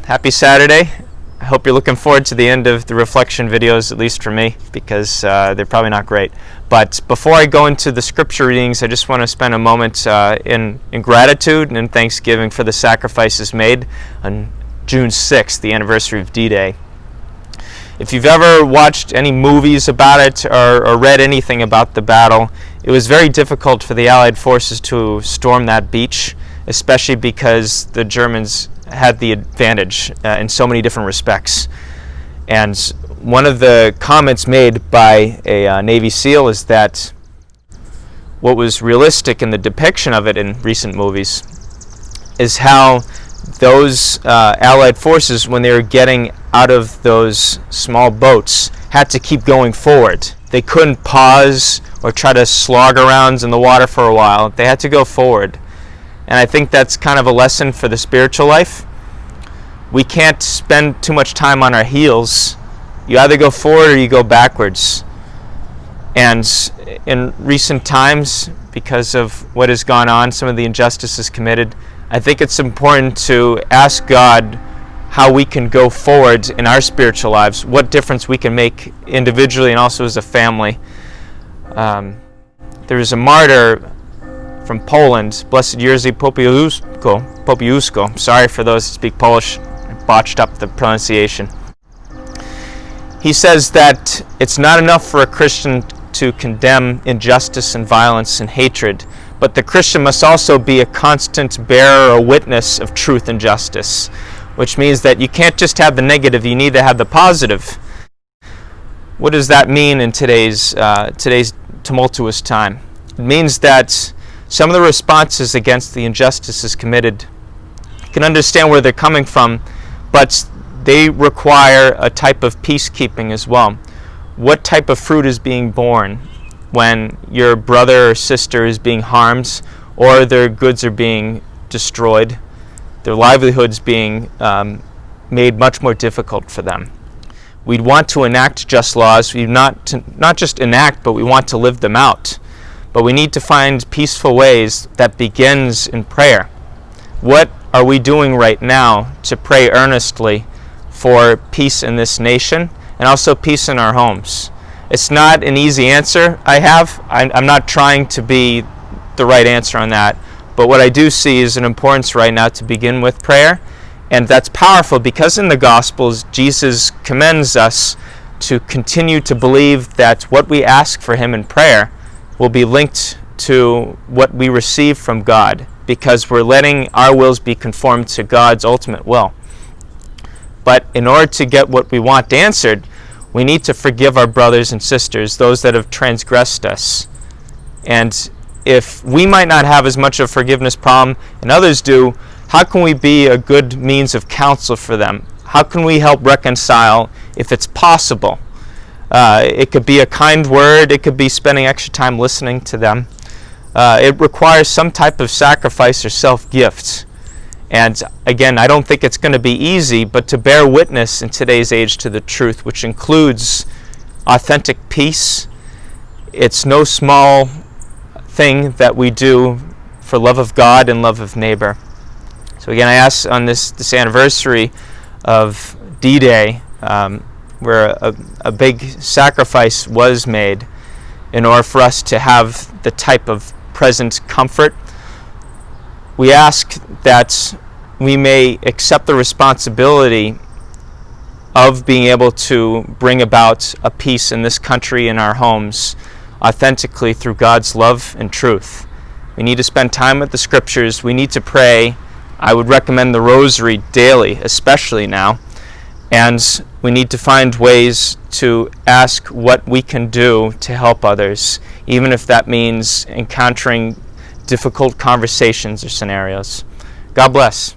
Happy Saturday. I hope you're looking forward to the end of the reflection videos, at least for me, because they're probably not great. But before I go into the scripture readings, I just want to spend a moment in gratitude and in thanksgiving for the sacrifices made on June 6th, the anniversary of D-Day. If you've ever watched any movies about it or read anything about the battle, it was very difficult for the Allied forces to storm that beach, especially because the Germans had the advantage in so many different respects. And one of the comments made by a Navy SEAL is that what was realistic in the depiction of it in recent movies is how those Allied forces, when they were getting out of those small boats, had to keep going forward. They couldn't pause or try to slog around in the water for a while. They had to go forward. And I think that's kind of a lesson for the spiritual life. We can't spend too much time on our heels. You either go forward or you go backwards. And in recent times, because of what has gone on, some of the injustices committed, I think it's important to ask God how we can go forward in our spiritual lives, what difference we can make individually and also as a family. There is a martyr from Poland, Blessed Jerzy Popiusko. Sorry for those who speak Polish, I botched up the pronunciation. He says that it's not enough for a Christian to condemn injustice and violence and hatred, but the Christian must also be a constant bearer or witness of truth and justice, which means that you can't just have the negative, you need to have the positive. What does that mean in today's tumultuous time? It means that some of the responses against the injustices committed, you can understand where they're coming from, but they require a type of peacekeeping as well. What type of fruit is being borne when your brother or sister is being harmed, or their goods are being destroyed, their livelihoods being made much more difficult for them? We'd want to enact just laws. We not just enact, but we want to live them out. But we need to find peaceful ways that begins in prayer. What are we doing right now to pray earnestly for peace in this nation and also peace in our homes? It's not an easy answer I have. I'm not trying to be the right answer on that. But what I do see is an importance right now to begin with prayer. And that's powerful because in the Gospels, Jesus commends us to continue to believe that what we ask for Him in prayer will be linked to what we receive from God, because we're letting our wills be conformed to God's ultimate will. But in order to get what we want answered, we need to forgive our brothers and sisters, those that have transgressed us. And if we might not have as much of a forgiveness problem and others do, how can we be a good means of counsel for them? How can we help reconcile if it's possible? It could be a kind word. It could be spending extra time listening to them. It requires some type of sacrifice or self-gift. And again, I don't think it's going to be easy, but to bear witness in today's age to the truth, which includes authentic peace, it's no small thing that we do for love of God and love of neighbor. So again, I ask on this anniversary of D-Day, where a big sacrifice was made in order for us to have the type of present comfort, we ask that we may accept the responsibility of being able to bring about a peace in this country, in our homes, authentically through God's love and truth. We need to spend time with the scriptures. We need to pray. I would recommend the rosary daily, especially now. And we need to find ways to ask what we can do to help others, even if that means encountering difficult conversations or scenarios. God bless.